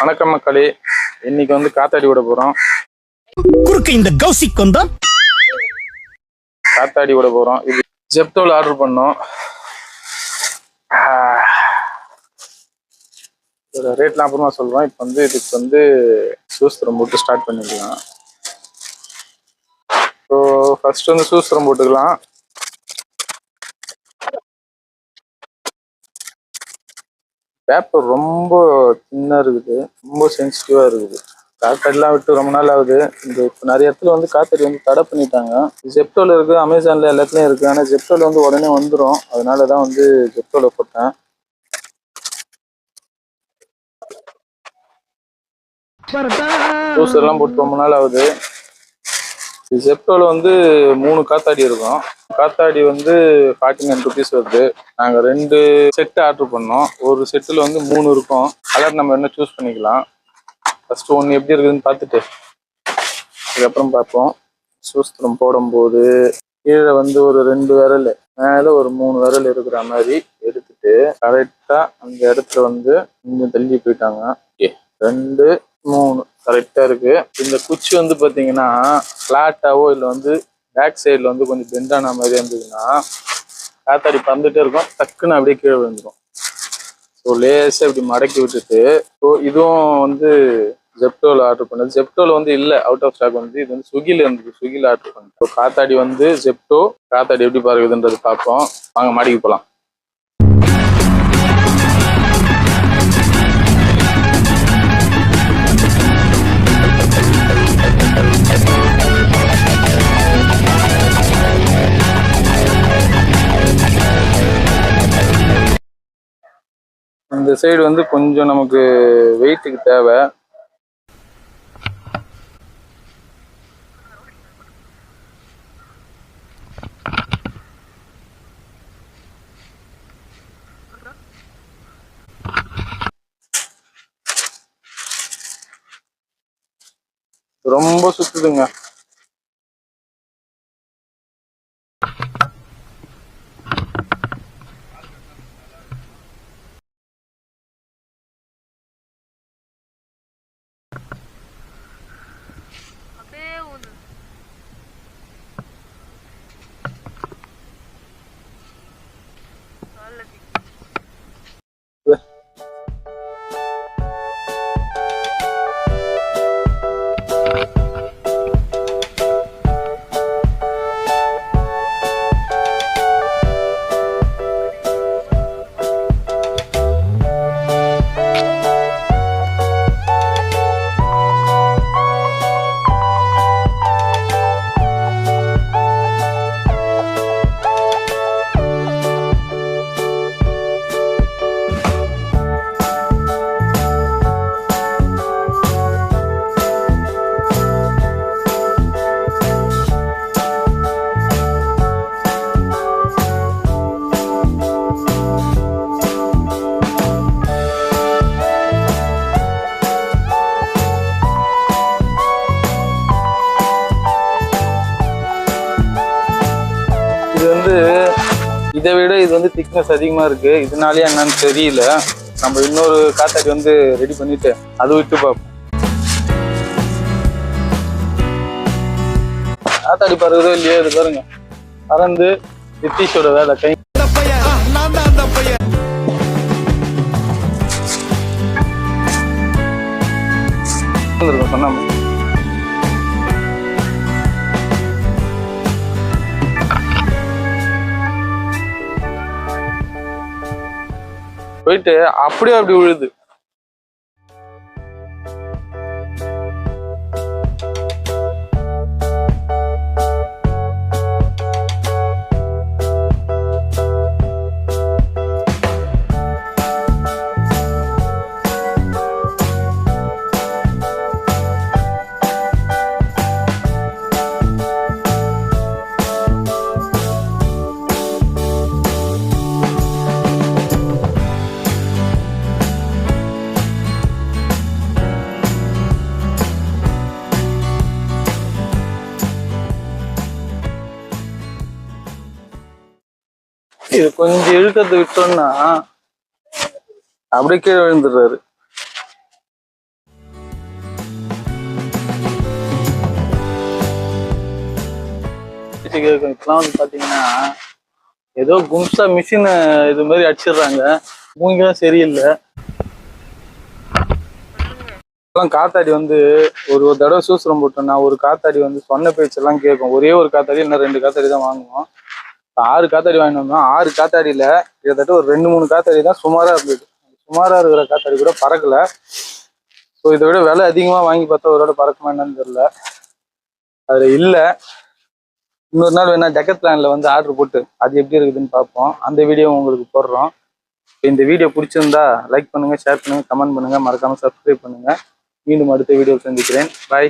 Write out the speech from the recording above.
வணக்கம் மக்களே, இன்னைக்கு வந்து காத்தாடி விட போறோம். குறுக்கு இந்த கௌசிக் வந்தா காத்தாடி விட போறோம். இது ஜெப்டோல ஆர்டர் பண்ணோம். ரேட்லாம் அப்புறமா சொல்றோம். இப்போ வந்து இதுக்கு வந்து சூஸ்திரம் போட்டு ஸ்டார்ட் பண்ணிக்கலாம். ஸோ ஃபர்ஸ்ட் வந்து சூஸ்திரம் போட்டுக்கலாம். பேப்பர் ரொம்ப சின்ன இருக்குது, ரொம்ப சென்சிட்டிவா இருக்குது. காத்தாடிலாம் விட்டு ரொம்ப நாள் ஆகுது. இந்த இப்போ நிறைய இடத்துல வந்து காத்தாடி வந்து தடை பண்ணிட்டாங்க. ஜெப்டோல இருக்கு, அமேசான்ல எல்லாத்துலயும் இருக்கு. ஆனால் ஜெப்டோல வந்து உடனே வந்துடும். அதனால தான் வந்து ஜெப்டோல போட்டேன். சூஸ் எல்லாம் போட்டு ரொம்ப நாள் ஆகுது. ஜெப்டோல வந்து 3 காத்தாடி இருக்கும். காத்தாடி வந்து 49 ருபீஸ் வருது. நாங்கள் 2 செட்டு ஆர்டர் பண்ணோம். ஒரு செட்டில் வந்து 3 இருக்கும். கலர் நம்ம என்ன சூஸ் பண்ணிக்கலாம். ஃபர்ஸ்ட் ஒன்று எப்படி இருக்குதுன்னு பார்த்துட்டு அதுக்கப்புறம் பார்ப்போம். சூஸ்திரம் போடும்போது கீழே வந்து ஒரு 2 விரல், மேலே ஒரு 3 விரல் இருக்கிற மாதிரி எடுத்துட்டு கரெக்டாக அந்த இடத்துல வந்து கொஞ்சம் தள்ளி போயிட்டாங்க. 2 3 கரெக்டாக இருக்கு. இந்த குச்சி வந்து பார்த்தீங்கன்னா ஃப்ளாட்டாவோ இல்லை வந்து பேக் சைடில் வந்து கொஞ்சம் பெண்டான மாதிரி இருந்ததுன்னா காத்தாடி பறந்துட்டே இருக்கும், டக்குன்னு அப்படியே கீழே விழுந்துடும். ஸோ லேசாக இப்படி மடக்கி விட்டுட்டு, ஸோ இதுவும் வந்து ஜெப்டோல ஆர்டர் பண்ணது. ஜெப்டோல வந்து இல்லை, அவுட் ஆஃப் ஸ்டாக் வந்து. இது வந்து ஸ்விக்கில இருந்தது, ஸ்விக்கில ஆர்டர் பண்ணது. ஸோ காத்தாடி வந்து ஜெப்டோ காத்தாடி எப்படி பறக்குதுன்றது பார்ப்போம். வாங்க மாடிக்கு போகலாம். இந்த சைடு வந்து கொஞ்சம் நமக்கு வெயிட்டுக்கு தேவை. ரொம்ப சுத்துதுங்க. இதை விட இது வந்து திக்னஸ் அதிகமா இருக்கு. இதனாலே என்னன்னு தெரியல. நம்ம இன்னொரு காத்தாடி வந்து ரெடி பண்ணிட்டு அது விட்டு பார்ப்போம். காத்தாடி பறகுதோ இல்லையோ, இது பாருங்க பறந்து நித்தீஷோட வேலை கை சொன்னாம போயிட்டு அப்படியே அப்படி விழுது. இது கொஞ்சம் இழுக்கிறது விட்டோம்னா அப்படியே கீழே விழுந்துடுறாரு. கேட்கும். இப்பெல்லாம் வந்து பாத்தீங்கன்னா ஏதோ கும்சா மிஷின் இது மாதிரி அடிச்சிடுறாங்க. மூங்கிலாம் சரியில்லை. இப்பெல்லாம் காத்தாடி வந்து ஒரு தடவை சூசரம் போட்டோம்னா ஒரு காத்தாடி வந்து சொன்ன பேச்செல்லாம் கேட்கும். ஒரே ஒரு காத்தாடி இல்லை 2 காத்தாடி தான் வாங்குவோம். 6 காத்தாடி வாங்கிட்டு வந்தோம். 6 காத்தாடியில கிட்டத்தட்ட ஒரு 2-3 காத்தாடி தான் சுமாரா இருந்தது. சுமாரா இருக்கிற காத்தாடி கூட பறக்கல. ஸோ இதை விட விலை அதிகமாக வாங்கி பார்த்தா ஒரு பறக்குமா என்னன்னு தெரியல. அதுல இல்லை. இன்னொரு நாள் வேணா டெக்கத்லான்ல வந்து ஆர்டர் போட்டு அது எப்படி இருக்குதுன்னு பார்ப்போம். அந்த வீடியோ உங்களுக்கு போடுறோம். இந்த வீடியோ பிடிச்சிருந்தா லைக் பண்ணுங்க, ஷேர் பண்ணுங்க, கமெண்ட் பண்ணுங்க, மறக்காம சப்ஸ்கிரைப் பண்ணுங்க. மீண்டும் அடுத்த வீடியோ சந்திக்கிறேன். பாய்.